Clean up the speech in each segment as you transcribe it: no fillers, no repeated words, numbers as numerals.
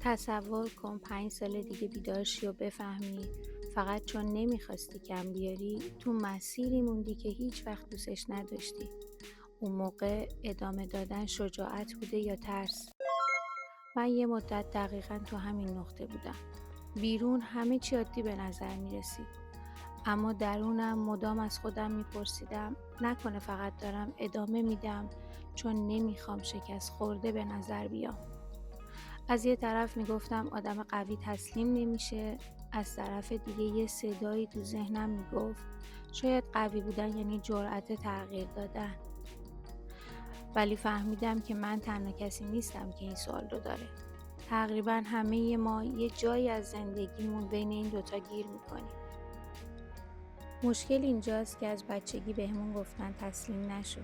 تصور کن 5 سال دیگه بیدار شی و بفهمی فقط چون نمیخواستی کم بیاری تو مسیری موندی که هیچ وقت دوستش نداشتی. اون موقع ادامه دادن شجاعت بوده یا ترس؟ من یه مدت دقیقاً تو همین نقطه بودم. بیرون همه چی عادی به نظر میرسید، اما درونم مدام از خودم میپرسیدم نکنه فقط دارم ادامه میدم چون نمیخوام شکست خورده به نظر بیام. از یه طرف میگفتم آدم قوی تسلیم نمیشه، از طرف دیگه یه صدایی تو ذهنم میگفت شاید قوی بودن یعنی جرأت تغییر دادن. ولی فهمیدم که من تنها کسی نیستم که این سوال رو داره. تقریبا همه ما یه جایی از زندگیمون بین این دوتا گیر میکنیم. مشکل اینجاست که از بچگی بهمون گفتن تسلیم نشو،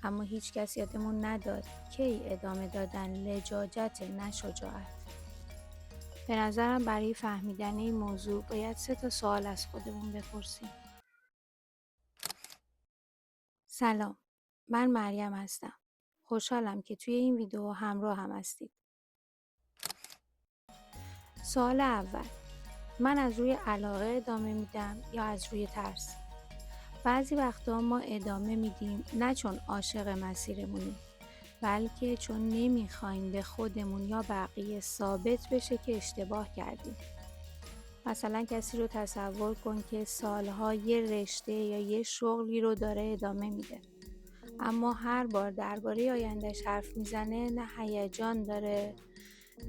اما هیچ کس یادمون نداد کی ادامه دادن لجاجت نه شجاعت. به نظرم برای فهمیدن این موضوع باید 3 سوال از خودمون بپرسیم. سلام، من مریم هستم. خوشحالم که توی این ویدیو همراه هم هستید. سوال اول، من از روی علاقه ادامه میدم یا از روی ترس؟ بعضی وقتا ما ادامه میدیم نه چون عاشق مسیرمونیم، بلکه چون نمیخوایم به خودمون یا بقیه ثابت بشه که اشتباه کردیم. مثلا کسی رو تصور کن که سالها یه رشته یا یه شغلی رو داره ادامه میده، اما هر بار درباره آیندهش حرف میزنه نه هیجان داره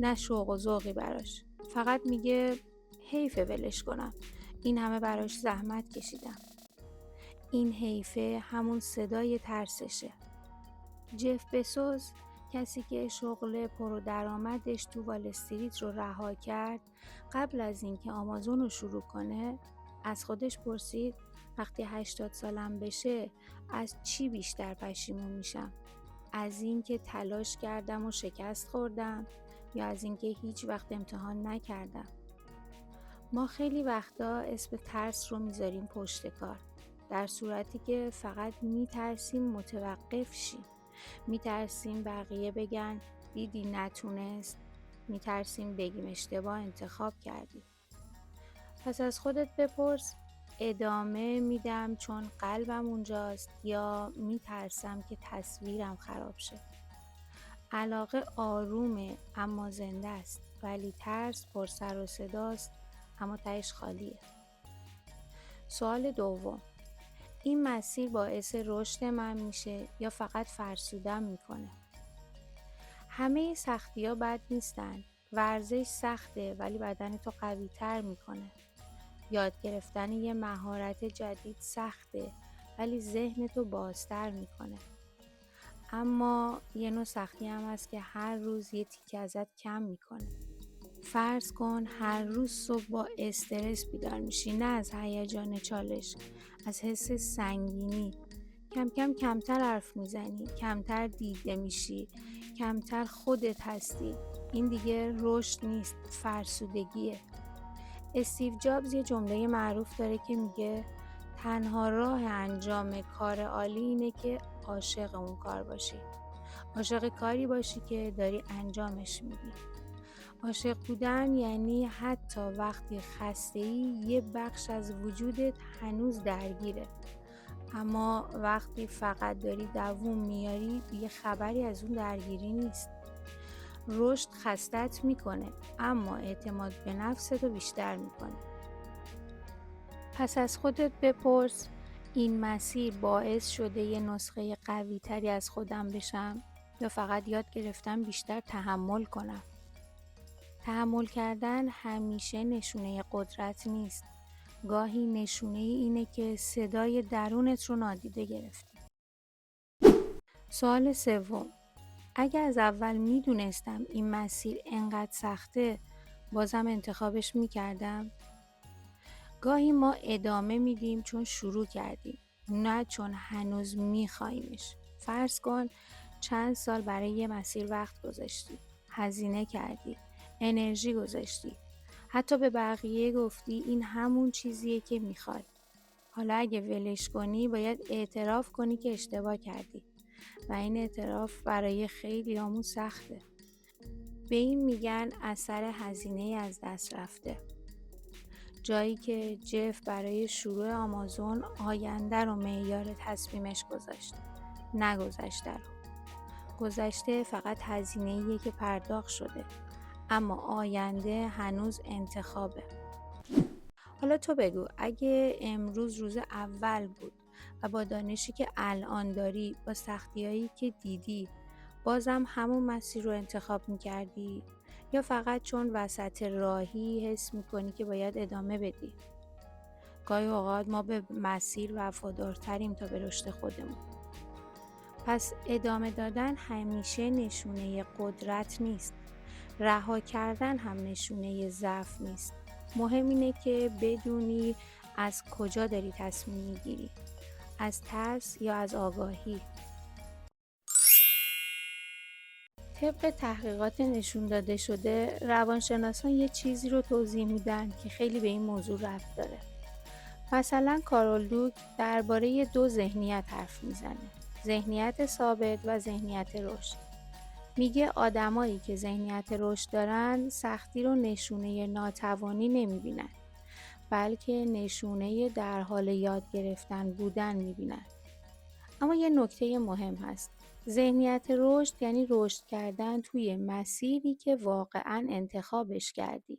نه شوق و ذوقی براش. فقط میگه حیفه ولش کنم، این همه براش زحمت کشیدم. این حیفه همون صدای ترسشه. جف بزوس، کسی که شغل پرودرآمدش تو وال استریت رو رها کرد قبل از اینکه آمازون رو شروع کنه، از خودش پرسید وقتی 80 سالم بشه از چی بیشتر پشیمون میشم؟ از اینکه تلاش کردم و شکست خوردم یا از اینکه هیچ وقت امتحان نکردم؟ ما خیلی وقتا اسم ترس رو میذاریم پشت کار، در صورتی که فقط میترسیم متوقف شیم. میترسیم بقیه بگن دیدی نتونست، میترسیم بگیم اشتباه انتخاب کردی. پس از خودت بپرس ادامه میدم چون قلبم اونجاست یا میترسم که تصویرم خراب شه؟ علاقه آرومه اما زنده است، ولی ترس پر سر و صداست اما تهش خالیه. سوال دوم، این مسیر باعث رشد من میشه یا فقط فرسودم میکنه؟ همه سختی ها بد نیستن. ورزش سخته ولی بدن تو قوی تر میکنه. یاد گرفتن یه مهارت جدید سخته ولی ذهن تو بازتر میکنه. اما یه نوع سختی هم هست که هر روز یه تیکه ازت کم میکنه. فرض کن هر روز صبح با استرس بیدار میشی، نه از هیجان چالش، از حس سنگینی. کم کم کمتر حرف میزنی، کمتر دیده میشی، کمتر خودت هستی. این دیگه رشد نیست، فرسودگیه. استیو جابز یه جمله معروف داره که میگه تنها راه انجام کار عالی اینه که عاشق اون کار باشی. عاشق کاری باشی که داری انجامش میدی. عاشق بودن یعنی حتی وقتی خسته‌ای یه بخش از وجودت هنوز درگیره، اما وقتی فقط داری دووم میاری دیگه خبری از اون درگیری نیست. رشد خستت میکنه اما اعتماد به نفستو بیشتر میکنه. پس از خودت بپرس این مسیر باعث شده یه نسخه قوی تری از خودم بشم یا فقط یاد گرفتم بیشتر تحمل کنم؟ تحمل کردن همیشه نشونه قدرت نیست. گاهی نشونه اینه که صدای درونت رو نادیده گرفتی. سوال سوم، اگه از اول میدونستم این مسیر انقدر سخته بازم انتخابش میکردم؟ گاهی ما ادامه میدیم چون شروع کردیم، نه چون هنوز میخوایمش. فرض کن چند سال برای یه مسیر وقت گذاشتی، هزینه کردی، انرژی گذاشتی، حتی به بقیه گفتی این همون چیزیه که میخوای. حالا اگه ولش کنی باید اعتراف کنی که اشتباه کردی و این اعتراف برای خیلی همون سخته. به این میگن اثر هزینه از دست رفته. جایی که جف برای شروع آمازون آینده رو معیار تصمیمش گذاشت، نه گذشته رو. گذشته فقط هزینه‌ایه که پرداخت شده، اما آینده هنوز انتخابه. حالا تو بگو، اگه امروز روز اول بود و با دانشی که الان داری، با سختی‌هایی که دیدی، بازم همون مسیر رو انتخاب می‌کردی؟ یا فقط چون وسط راهی حس می‌کنی که باید ادامه بدی؟ گاهی اوقات ما به مسیر وفادارتریم تا به رشد خودمون. پس ادامه دادن همیشه نشونه قدرت نیست. رها کردن هم نشونه ضعف نیست. مهم اینه که بدونی از کجا داری تصمیم میگیری. از ترس یا از آگاهی. طبق تحقیقات نشون داده شده، روانشناسان یه چیزی رو توضیح میدن که خیلی به این موضوع ربط داره. مثلا کارول دوک درباره 2 ذهنیت حرف میزنه: ذهنیت ثابت و ذهنیت رشد. میگه آدمایی که ذهنیت رشد دارن سختی رو نشونه ناتوانی نمیبینن، بلکه نشونه در حال یاد گرفتن بودن میبینن. اما یه نکته مهم هست: ذهنیت رشد یعنی رشد کردن توی مسیری که واقعاً انتخابش کردی،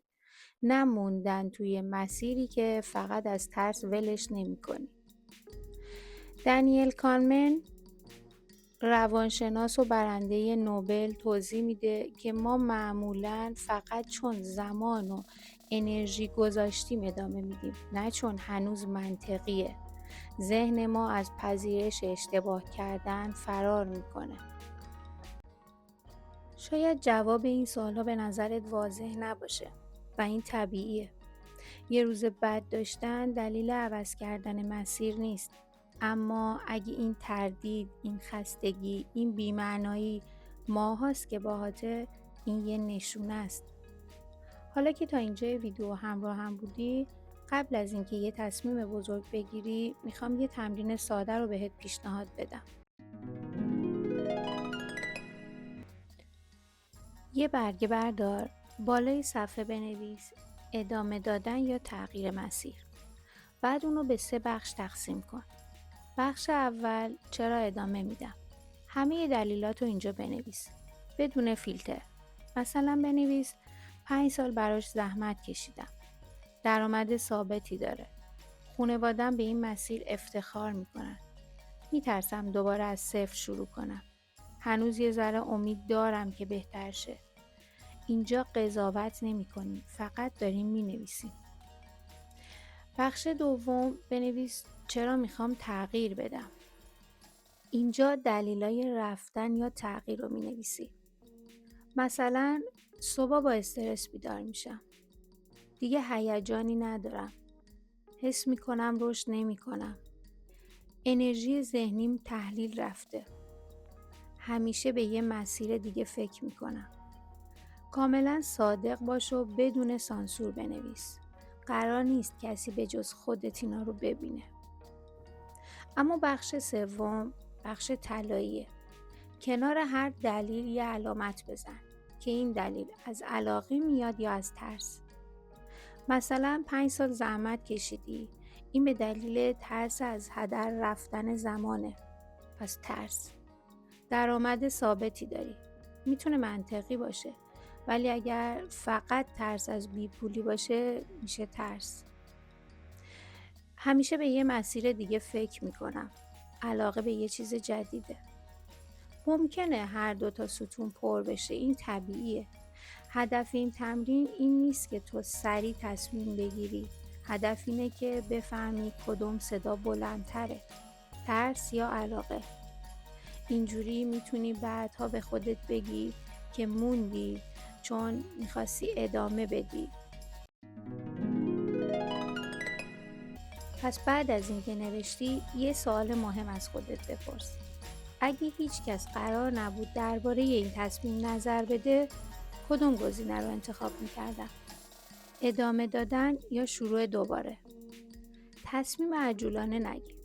نه موندن توی مسیری که فقط از ترس ولش نمی‌کنی. دنیل کانمن، روانشناس و برنده نوبل، توضیح میده که ما معمولاً فقط چون زمان و انرژی گذاشتیم ادامه میدیم، نه چون هنوز منطقیه. ذهن ما از پذیرش اشتباه کردن فرار میکنه. شاید جواب این سوالها به نظرت واضح نباشه و این طبیعیه. یه روز بد داشتن دلیل عوض کردن مسیر نیست. اما اگه این تردید، این خستگی، این بی‌معنایی ماهاست که باهاته، این یه نشونه است. حالا که تا اینجای ویدیو همراه هم بودی، قبل از اینکه یه تصمیم بزرگ بگیری، میخوام یه تمرین ساده رو بهت پیشنهاد بدم. یه برگه بردار، بالای صفحه بنویس ادامه دادن یا تغییر مسیر. بعد اونو به 3 بخش تقسیم کن. بخش اول: چرا ادامه میدم. همه دلیلاتو اینجا بنویس بدون فیلتر. مثلا بنویس 5 سال براش زحمت کشیدم، درآمد ثابتی داره، خانواده‌ام به این مسیر افتخار میکنن، میترسم دوباره از صفر شروع کنم، هنوز یه ذره امید دارم که بهتر شه. اینجا قضاوت نمی کنیم، فقط داریم می نویسیم. بخش دوم: بنویس چرا میخوام تغییر بدم. اینجا دلیلای رفتن یا تغییر رو می نویسی. مثلا صبح با استرس بیدار میشم، دیگه هیجانی ندارم، حس میکنم رشد نمیکنم، انرژی ذهنیم تحلیل رفته، همیشه به یه مسیر دیگه فکر میکنم. کاملا صادق باش و بدون سانسور بنویس. قرار نیست کسی به جز خودت اینا رو ببینه. اما بخش سوم، بخش طلاییه. کنار هر دلیل یه علامت بزن که این دلیل از علاقه میاد یا از ترس. مثلا 5 سال زحمت کشیدی، این به دلیل ترس از هدر رفتن زمانه، پس ترس. درآمد ثابتی داری، میتونه منطقی باشه، ولی اگر فقط ترس از بیپولی باشه میشه ترس. همیشه به یه مسیر دیگه فکر میکنم، علاقه به یه چیز جدیده. ممکنه هر 2 تا ستون پر بشه، این طبیعیه. هدف این تمرین این نیست که تو سریع تصمیم بگیری. هدف اینه که بفهمی کدوم صدا بلندتره، ترس یا علاقه. اینجوری میتونی بعدها به خودت بگی که موندی چون میخواستی ادامه بدی. پس بعد از اینکه نوشتی، یه سوال مهم از خودت بپرس: اگه هیچ کس قرار نبود درباره این تصمیم نظر بده، کدوم گزینه رو انتخاب میکردم؟ ادامه دادن یا شروع دوباره؟ تصمیم عجولانه نگیر.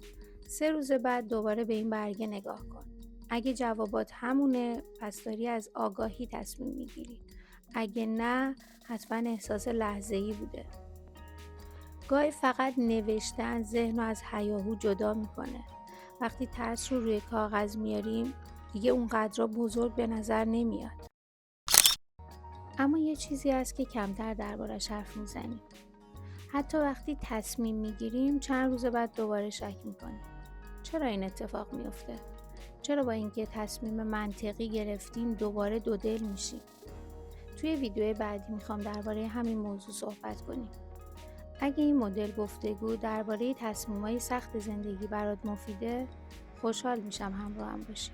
3 روز بعد دوباره به این برگه نگاه کن. اگه جوابات همونه، پس داری از آگاهی تصمیم میگیری. اگه نه حتما احساس لحظه‌ای بوده. گاهی فقط نوشتن ذهن رو از هیاهو جدا میکنه. وقتی ترس رو روی کاغذ میاریم دیگه اونقدر بزرگ به نظر نمیاد. اما یه چیزی هست که کمتر دربارش حرف میزنیم. حتی وقتی تصمیم میگیریم چند روز بعد دوباره شک میکنیم. چرا این اتفاق میفته؟ چرا با اینکه تصمیم منطقی گرفتیم دوباره دو دل میشیم؟ توی ویدیو بعدی میخوام درباره همین موضوع صحبت کنیم. اگه این مدل گفتگو درباره تصمیم‌های سخت زندگی برات مفیده، خوشحال میشم همراهم باشی.